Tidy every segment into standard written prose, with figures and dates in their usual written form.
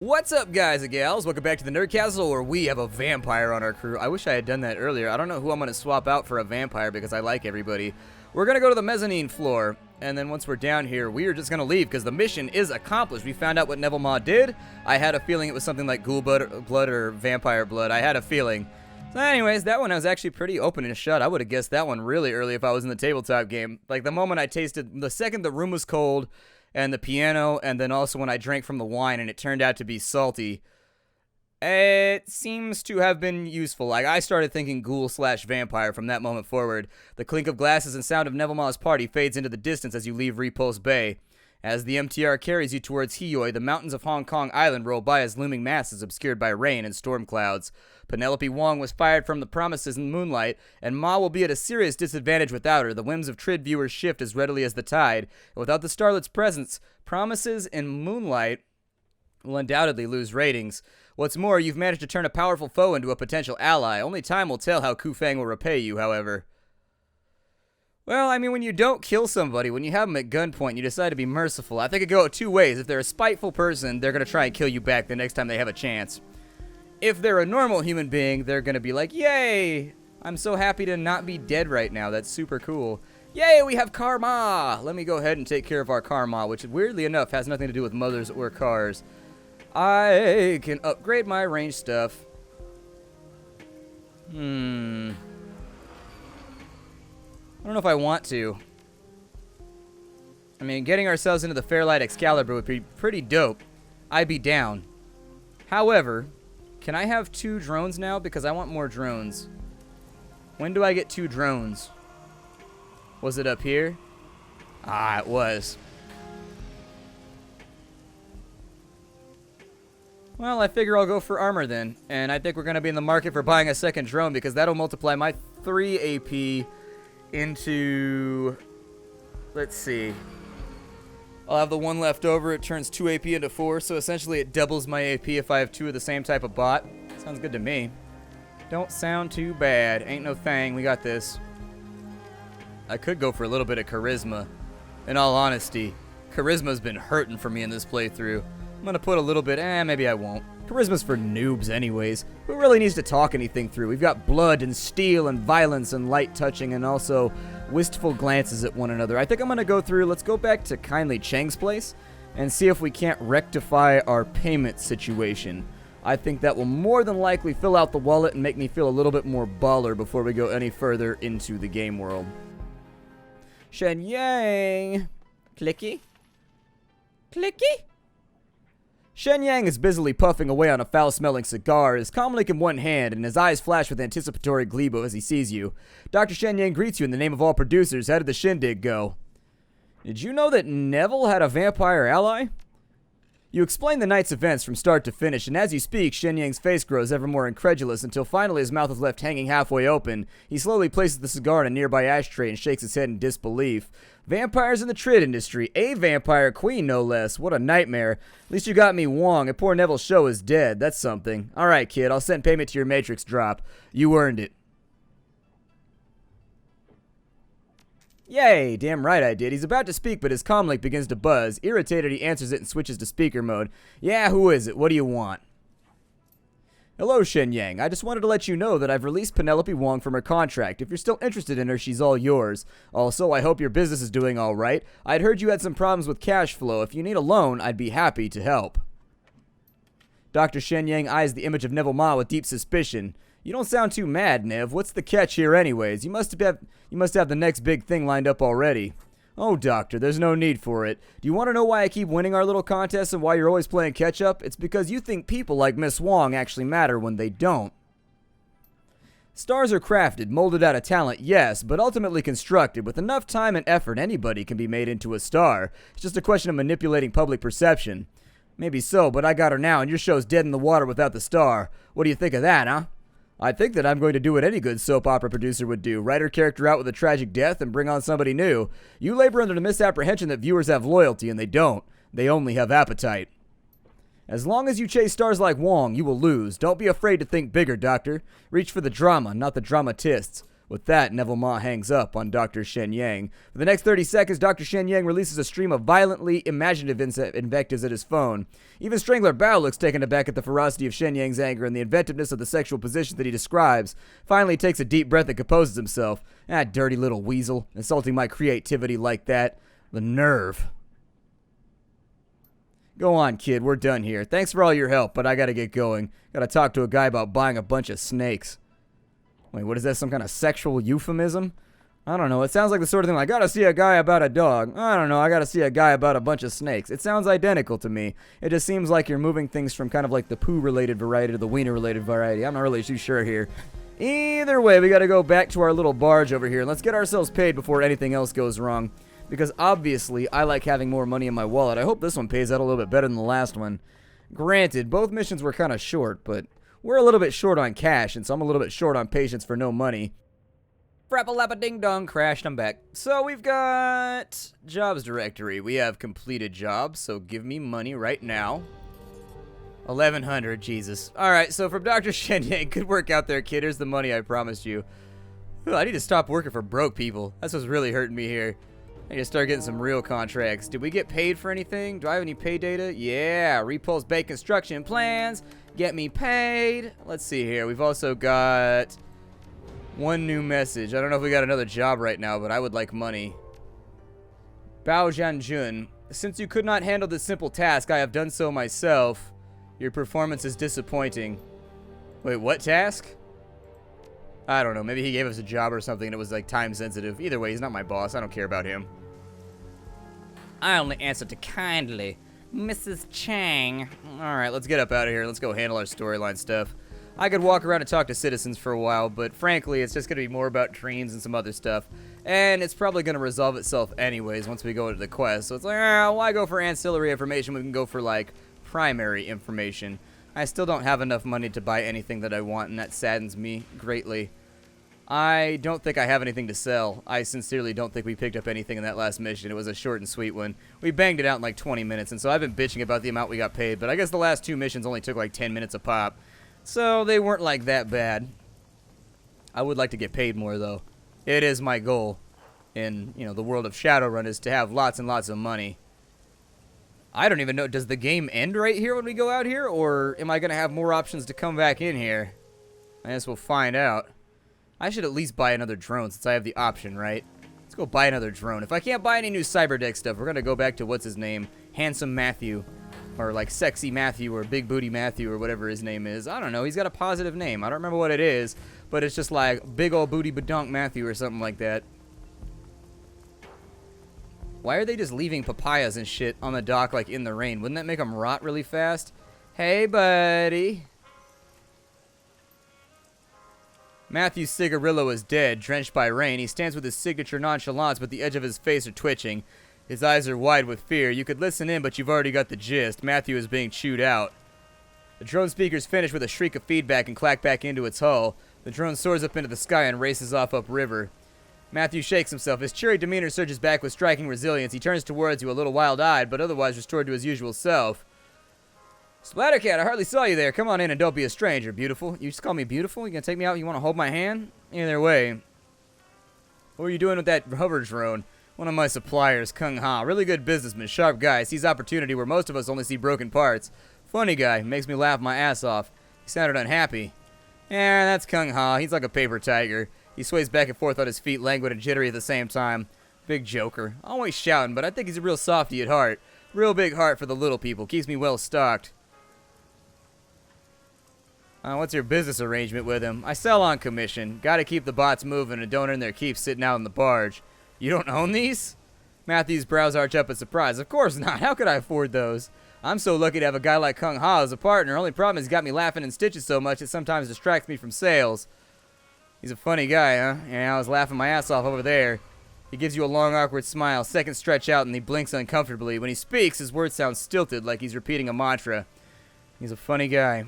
What's up, guys and gals? Welcome back to the Nerd Castle, where we have a vampire on our crew. I wish I had done that earlier. I don't know who I'm going to swap out for a vampire because I like everybody. We're going to go to the mezzanine floor, and then once we're down here, we are just going to leave because the mission is accomplished. We found out what Neville Maw did. I had a feeling it was something like ghoul blood or vampire blood. I had a feeling. So anyways, that one I was actually pretty open and shut. I would have guessed that one really early if I was in the tabletop game. Like the moment I tasted, the second the room was cold, and the piano, and then also when I drank from the wine and it turned out to be salty, it seems to have been useful. Like, I started thinking ghoul/vampire from that moment forward. The clink of glasses and sound of Neville Maw's party fades into the distance as you leave Repulse Bay. As the MTR carries you towards Hiyoi, the mountains of Hong Kong Island roll by as looming masses obscured by rain and storm clouds. Penelope Wong was fired from the Promises in Moonlight, and Ma will be at a serious disadvantage without her. The whims of Trid viewers shift as readily as the tide, and without the Starlet's presence, Promises in Moonlight will undoubtedly lose ratings. What's more, you've managed to turn a powerful foe into a potential ally. Only time will tell how Kufang will repay you, however. Well, I mean, when you don't kill somebody, when you have them at gunpoint, you decide to be merciful. I think it could go two ways. If they're a spiteful person, they're going to try and kill you back the next time they have a chance. If they're a normal human being, they're going to be like, yay, I'm so happy to not be dead right now. That's super cool. Yay, we have karma. Let me go ahead and take care of our karma, which weirdly enough has nothing to do with mothers or cars. I can upgrade my range stuff. I don't know if I want to. I mean, getting ourselves into the Fairlight Excalibur would be pretty dope. I'd be down. However, can I have 2 drones now? Because I want more drones. When do I get 2 drones? Was it up here? Ah, it was. Well, I figure I'll go for armor then. And I think we're going to be in the market for buying a second drone because that'll multiply my 3 AP into, let's see, I'll have the 1 left over. It turns 2 AP into 4, so essentially it doubles my AP if I have 2 of the same type of bot. Sounds good to me. Don't sound too bad. Ain't no thing. We got this. I could go for a little bit of charisma. In all honesty, charisma's been hurting for me in this playthrough. I'm gonna put a little bit, maybe I won't. Charisma's for noobs anyways. Who really needs to talk anything through? We've got blood and steel and violence and light touching and also wistful glances at one another. I think I'm gonna go through, let's go back to Kindly Cheng's place and see if we can't rectify our payment situation. I think that will more than likely fill out the wallet and make me feel a little bit more baller before we go any further into the game world. Shen Yang! Clicky? Clicky? Shen Yang is busily puffing away on a foul-smelling cigar, his comlink in one hand, and his eyes flash with anticipatory glee as he sees you. Dr. Shen Yang greets you in the name of all producers. How did the shindig go? Did you know that Neville had a vampire ally? You explain the night's events from start to finish, and as you speak, Shen Yang's face grows ever more incredulous until finally his mouth is left hanging halfway open. He slowly places the cigar in a nearby ashtray and shakes his head in disbelief. Vampires in the Trid industry. A vampire queen, no less. What a nightmare. At least you got me Wong, and poor Neville's show is dead. That's something. Alright, kid, I'll send payment to your Matrix drop. You earned it. Yay, damn right I did. He's about to speak, but his comlink begins to buzz. Irritated, he answers it and switches to speaker mode. Yeah, who is it? What do you want? Hello, Shen Yang. I just wanted to let you know that I've released Penelope Wong from her contract. If you're still interested in her, she's all yours. Also, I hope your business is doing all right. I'd heard you had some problems with cash flow. If you need a loan, I'd be happy to help. Dr. Shen Yang eyes the image of Neville Maw with deep suspicion. You don't sound too mad, Nev. What's the catch here anyways? You must have the next big thing lined up already. Oh, Doctor, there's no need for it. Do you want to know why I keep winning our little contests and why you're always playing catch-up? It's because you think people like Miss Wong actually matter when they don't. Stars are crafted, molded out of talent, yes, but ultimately constructed. With enough time and effort, anybody can be made into a star. It's just a question of manipulating public perception. Maybe so, but I got her now, and your show's dead in the water without the star. What do you think of that, huh? I think that I'm going to do what any good soap opera producer would do. Write her character out with a tragic death and bring on somebody new. You labor under the misapprehension that viewers have loyalty, and they don't. They only have appetite. As long as you chase stars like Wong, you will lose. Don't be afraid to think bigger, Doctor. Reach for the drama, not the dramatists. With that, Neville Ma hangs up on Dr. Shen Yang. For the next 30 seconds, Dr. Shen Yang releases a stream of violently imaginative invectives at his phone. Even Strangler Bao looks taken aback at the ferocity of Shen Yang's anger and the inventiveness of the sexual position that he describes. Finally, he takes a deep breath and composes himself. Ah, dirty little weasel, insulting my creativity like that. The nerve. Go on, kid, we're done here. Thanks for all your help, but I gotta get going. Gotta talk to a guy about buying a bunch of snakes. Wait, what is that, some kind of sexual euphemism? I don't know, it sounds like the sort of thing like, gotta see a guy about a dog. I don't know, I gotta see a guy about a bunch of snakes. It sounds identical to me. It just seems like you're moving things from kind of like the poo-related variety to the wiener-related variety. I'm not really too sure here. Either way, we gotta go back to our little barge over here. Let's get ourselves paid before anything else goes wrong. Because obviously, I like having more money in my wallet. I hope this one pays out a little bit better than the last one. Granted, both missions were kind of short, but we're a little bit short on cash, and so I'm a little bit short on patience for no money. Frappa-lappa-ding-dong, crashed, I'm back. So we've got jobs directory. We have completed jobs, so give me money right now. 1,100, Jesus. Alright, so from Dr. Shen Yang, good work out there, kid. Here's the money I promised you. Ooh, I need to stop working for broke people. That's what's really hurting me here. I need to start getting some real contracts. Did we get paid for anything? Do I have any pay data? Yeah, Repulse Bay Construction Plans. Get me paid. Let's see here. We've also got one new message. I don't know if we got another job right now, but I would like money. Bao Jianjun. Since you could not handle this simple task, I have done so myself. Your performance is disappointing. Wait, what task? I don't know. Maybe he gave us a job or something and it was like time sensitive. Either way, he's not my boss. I don't care about him. I only answer to kindly. Mrs. Chang. Alright, let's get up out of here. Let's go handle our storyline stuff. I could walk around and talk to citizens for a while, but frankly, it's just going to be more about dreams and some other stuff. And it's probably going to resolve itself anyways once we go into the quest. So it's like, why go for ancillary information? We can go for, like, primary information. I still don't have enough money to buy anything that I want, and that saddens me greatly. I don't think I have anything to sell. I sincerely don't think we picked up anything in that last mission. It was a short and sweet one. We banged it out in like 20 minutes, and so I've been bitching about the amount we got paid, but I guess the last 2 missions only took like 10 minutes a pop. So they weren't like that bad. I would like to get paid more, though. It is my goal in, you know, the world of Shadowrun is to have lots and lots of money. I don't even know. Does the game end right here when we go out here, or am I going to have more options to come back in here? I guess we'll find out. I should at least buy another drone since I have the option, right? Let's go buy another drone. If I can't buy any new cyberdeck stuff, we're going to go back to what's his name? Handsome Matthew. Or like Sexy Matthew or Big Booty Matthew or whatever his name is. I don't know. He's got a positive name. I don't remember what it is. But it's just like Big Ol' Booty Badonk Matthew or something like that. Why are they just leaving papayas and shit on the dock like in the rain? Wouldn't that make them rot really fast? Hey, buddy. Matthew's cigarillo is dead, drenched by rain. He stands with his signature nonchalance, but the edge of his face are twitching. His eyes are wide with fear. You could listen in, but you've already got the gist. Matthew is being chewed out. The drone speakers finish with a shriek of feedback and clack back into its hull. The drone soars up into the sky and races off upriver. Matthew shakes himself. His cheery demeanor surges back with striking resilience. He turns towards you, a little wild-eyed, but otherwise restored to his usual self. Splattercat, I hardly saw you there. Come on in and don't be a stranger, beautiful. You just call me beautiful? You gonna take me out? You wanna hold my hand? Either way. What are you doing with that hover drone? One of my suppliers, Kung Ha. Really good businessman, sharp guy. Sees opportunity where most of us only see broken parts. Funny guy. Makes me laugh my ass off. He sounded unhappy. Yeah, that's Kung Ha. He's like a paper tiger. He sways back and forth on his feet, languid and jittery at the same time. Big joker. Always shouting, but I think he's a real softy at heart. Real big heart for the little people. Keeps me well stocked. What's your business arrangement with him? I sell on commission. Gotta keep the bots moving and don't earn their keep sitting out on the barge. You don't own these? Matthew's brows arch up in surprise. Of course not. How could I afford those? I'm so lucky to have a guy like Kung Ha as a partner. Only problem is he's got me laughing in stitches so much it sometimes distracts me from sales. He's a funny guy, huh? Yeah, I was laughing my ass off over there. He gives you a long, awkward smile. Seconds stretch out and he blinks uncomfortably. When he speaks, his words sound stilted like he's repeating a mantra. He's a funny guy.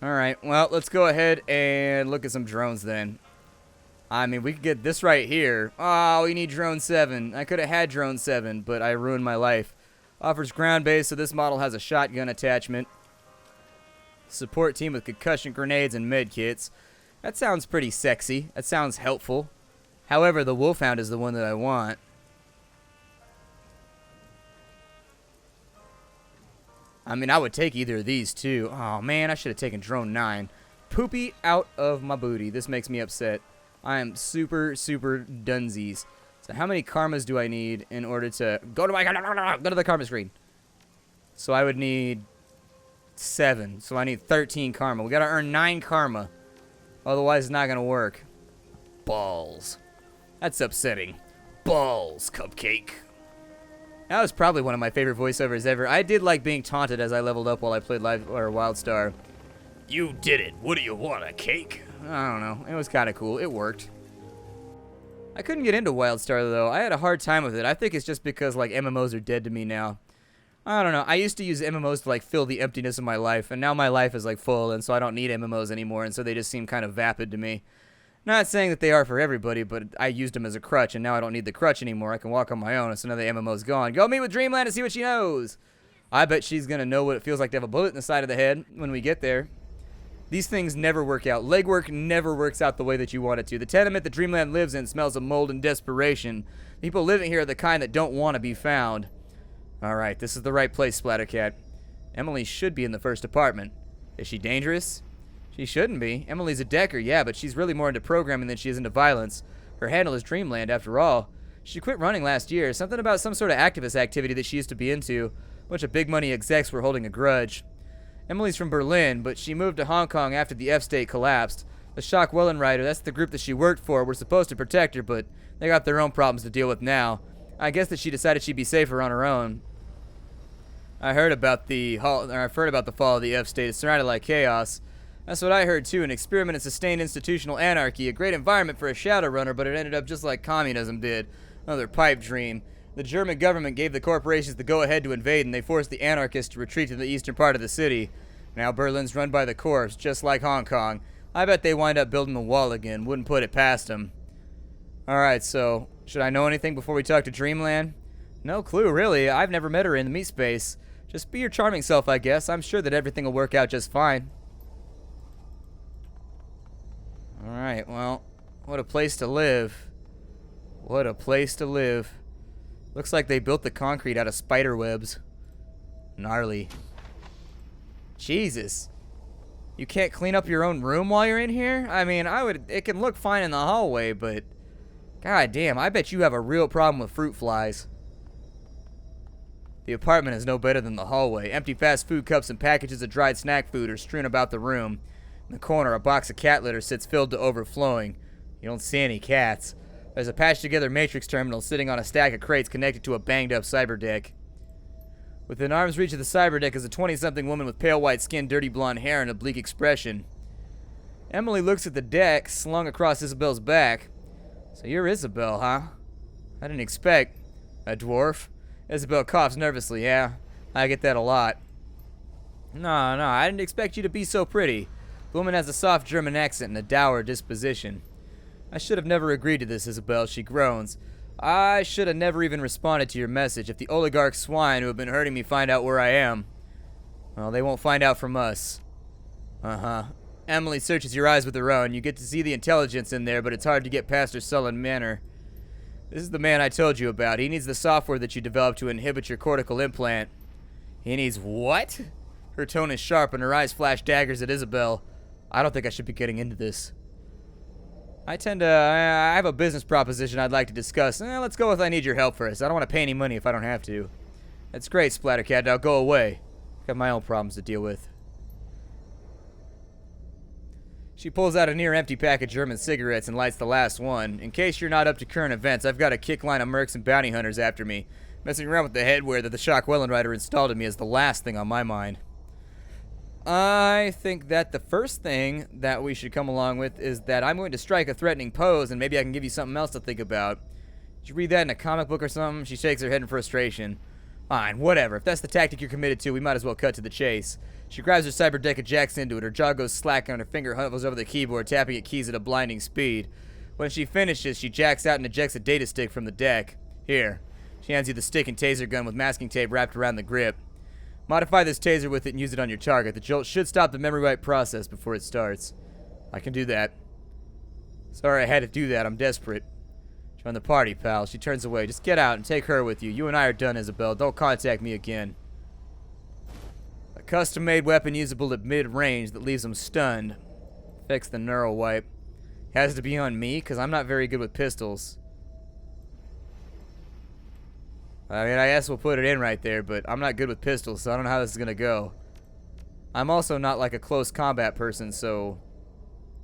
Alright, well, let's go ahead and look at some drones then. I mean, we could get this right here. Oh, we need Drone 7. I could have had Drone 7, but I ruined my life. Offers ground base, so this model has a shotgun attachment. Support team with concussion grenades and med kits. That sounds pretty sexy. That sounds helpful. However, the wolfhound is the one that I want. I mean, I would take either of these too. Oh man, I should have taken drone 9. Poopy out of my booty. This makes me upset. I am super, super dunsies. So how many karmas do I need in order to go to the karma screen? So I would need 7. So I need 13 karma. We gotta earn 9 karma. Otherwise, it's not gonna work. Balls. That's upsetting. Balls, Cupcake. That was probably one of my favorite voiceovers ever. I did like being taunted as I leveled up while I played Wildstar. You did it. What do you want, a cake? I don't know. It was kind of cool. It worked. I couldn't get into Wildstar, though. I had a hard time with it. I think it's just because, like, MMOs are dead to me now. I don't know. I used to use MMOs to, like, fill the emptiness of my life, and now my life is, like, full, and so I don't need MMOs anymore, and so they just seem kind of vapid to me. Not saying that they are for everybody, but I used them as a crutch, and now I don't need the crutch anymore. I can walk on my own, so now the MMO's gone. Go meet with Dreamland and see what she knows. I bet she's going to know what it feels like to have a bullet in the side of the head when we get there. These things never work out. Legwork never works out the way that you want it to. The tenement that Dreamland lives in smells of mold and desperation. People living here are the kind that don't want to be found. Alright, this is the right place, Splattercat. Emily should be in the first apartment. Is she dangerous? She shouldn't be. Emily's a decker, yeah, but she's really more into programming than she is into violence. Her handle is Dreamland, after all. She quit running last year. Something about some sort of activist activity that she used to be into. A bunch of big money execs were holding a grudge. Emily's from Berlin, but she moved to Hong Kong after the F-State collapsed. The Shock Wellenrider, that's the group that she worked for, were supposed to protect her, but they got their own problems to deal with now. I guess that she decided she'd be safer on her own. I've heard about the fall of the F-State. It's surrounded like chaos. That's what I heard too, an experiment in sustained institutional anarchy, a great environment for a Shadowrunner, but it ended up just like communism did. Another pipe dream. The German government gave the corporations the go-ahead to invade, and they forced the anarchists to retreat to the eastern part of the city. Now Berlin's run by the Corps, just like Hong Kong. I bet they wind up building the wall again. Wouldn't put it past them. Alright, so, should I know anything before we talk to Dreamland? No clue, really. I've never met her in the meat space. Just be your charming self, I guess. I'm sure that everything will work out just fine. Alright, well, what a place to live. What a place to live. Looks like they built the concrete out of spider webs. Gnarly. Jesus. You can't clean up your own room while you're in here? I mean, it can look fine in the hallway, but god damn, I bet you have a real problem with fruit flies. The apartment is no better than the hallway. Empty fast food cups and packages of dried snack food are strewn about the room. In the corner, a box of cat litter sits filled to overflowing. You don't see any cats. There's a patched-together matrix terminal sitting on a stack of crates connected to a banged-up cyberdeck. Within arm's reach of the cyberdeck is a 20-something woman with pale white skin, dirty blonde hair, and a bleak expression. Emily looks at the deck slung across Isabel's back. So you're Isabel, huh? I didn't expect... A dwarf? Isabel coughs nervously. Yeah, I get that a lot. No, I didn't expect you to be so pretty. The woman has a soft German accent and a dour disposition. I should have never agreed to this, Isabel, she groans. I should have never even responded to your message. If the oligarch swine who have been hurting me find out where I am, well, they won't find out from us. Uh-huh. Emily searches your eyes with her own. You get to see the intelligence in there, but it's hard to get past her sullen manner. This is the man I told you about. He needs the software that you developed to inhibit your cortical implant. He needs what? Her tone is sharp and her eyes flash daggers at Isabel. I don't think I should be getting into this. I have a business proposition I'd like to discuss. Let's go with I need your help first. I don't want to pay any money if I don't have to. That's great, Splattercat. Now go away. I've got my own problems to deal with. She pulls out a near-empty pack of German cigarettes and lights the last one. In case you're not up to current events, I've got a kick line of mercs and bounty hunters after me. Messing around with the headwear that the Shock Wellenrider installed in me is the last thing on my mind. I think that the first thing that we should come along with is that I'm going to strike a threatening pose, and maybe I can give you something else to think about. Did you read that in a comic book or something? She shakes her head in frustration. Fine, whatever. If that's the tactic you're committed to, we might as well cut to the chase. She grabs her cyberdeck and jacks into it. Her jaw goes slack and her finger hovers over the keyboard, tapping at keys at a blinding speed. When she finishes, she jacks out and ejects a data stick from the deck. Here. She hands you the stick and taser gun with masking tape wrapped around the grip. Modify this taser with it and use it on your target. The jolt should stop the memory wipe process before it starts. I can do that. Sorry I had to do that. I'm desperate. Join the party, pal. She turns away. Just get out and take her with you. You and I are done, Isabel. Don't contact me again. A custom-made weapon usable at mid-range that leaves them stunned. Affects the neural wipe. Has to be on me, because I'm not very good with pistols. I mean, I guess we'll put it in right there, but I'm not good with pistols, so I don't know how this is going to go. I'm also not like a close combat person, so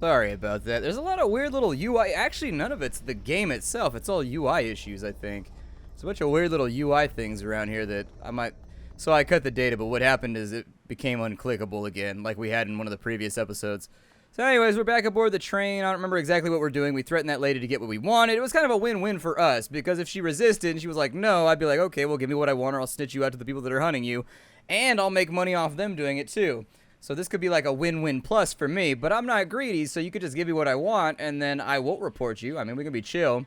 sorry about that. There's a lot of weird little UI. Actually, none of it's the game itself. It's all UI issues, I think. There's a bunch of weird little UI things around here that I might... So I cut the data, but what happened is it became unclickable again, like we had in one of the previous episodes. So anyways, we're back aboard the train. I don't remember exactly what we're doing. We threatened that lady to get what we wanted. It was kind of a win-win for us, because if she resisted and she was like, no, I'd be like, okay, well, give me what I want or I'll snitch you out to the people that are hunting you, and I'll make money off them doing it too. So this could be like a win-win plus for me, but I'm not greedy, so you could just give me what I want, and then I won't report you. I mean, we can be chill.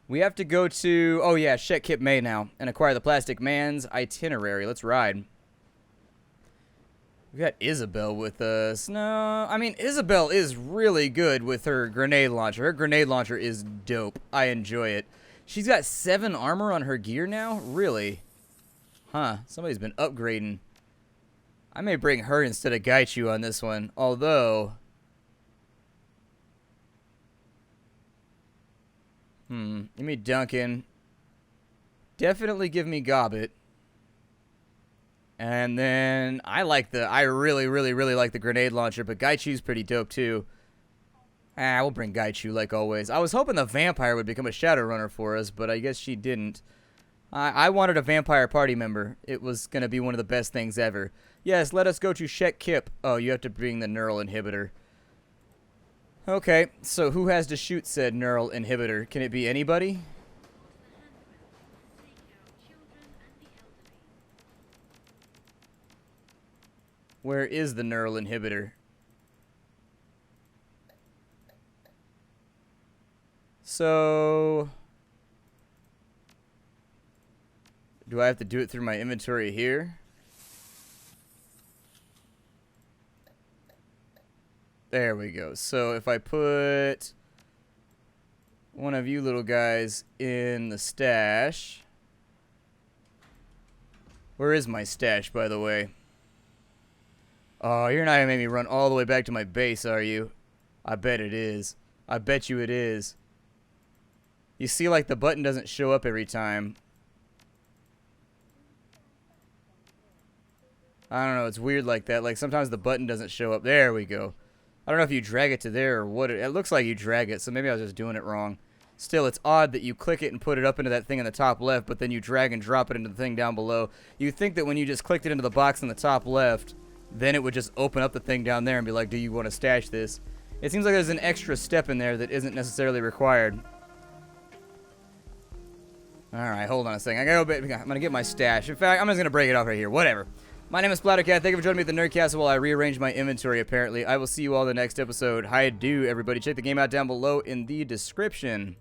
We have to go to, oh yeah, Shet Kip May now, and acquire the Plastic Man's itinerary. Let's ride. We got Isabel with us. No, I mean, Isabel is really good with her grenade launcher. Her grenade launcher is dope. I enjoy it. She's got 7 armor on her gear now? Really? Huh, somebody's been upgrading. I may bring her instead of Gaichu on this one, although... give me Duncan. Definitely give me Gobbet. And then I really like the grenade launcher, but Gaichu's pretty dope too. We'll bring Gaichu like always. I was hoping the vampire would become a Shadowrunner for us, but I guess she didn't. I wanted a vampire party member. It was going to be one of the best things ever. Yes, let us go to Shet Kip. Oh, you have to bring the neural inhibitor. Okay, so who has to shoot said neural inhibitor? Can it be anybody? Where is the neural inhibitor? So... do I have to do it through my inventory here? There we go. So if I put one of you little guys in the stash... Where is my stash, by the way? Oh, you're not going to make me run all the way back to my base, are you? I bet it is. I bet you it is. You see, like, the button doesn't show up every time. I don't know, it's weird like that. Like, sometimes the button doesn't show up. There we go. I don't know if you drag it to there or what. It looks like you drag it, so maybe I was just doing it wrong. Still, it's odd that you click it and put it up into that thing in the top left, but then you drag and drop it into the thing down below. You'd think that when you just clicked it into the box in the top left... then it would just open up the thing down there and be like, do you want to stash this? It seems like there's an extra step in there that isn't necessarily required. Alright, hold on a second. I'm going to get my stash. In fact, I'm just going to break it off right here. Whatever. My name is Splattercat. Thank you for joining me at the Nerdcastle while I rearrange my inventory, apparently. I will see you all in the next episode. Hi, do, everybody. Check the game out down below in the description.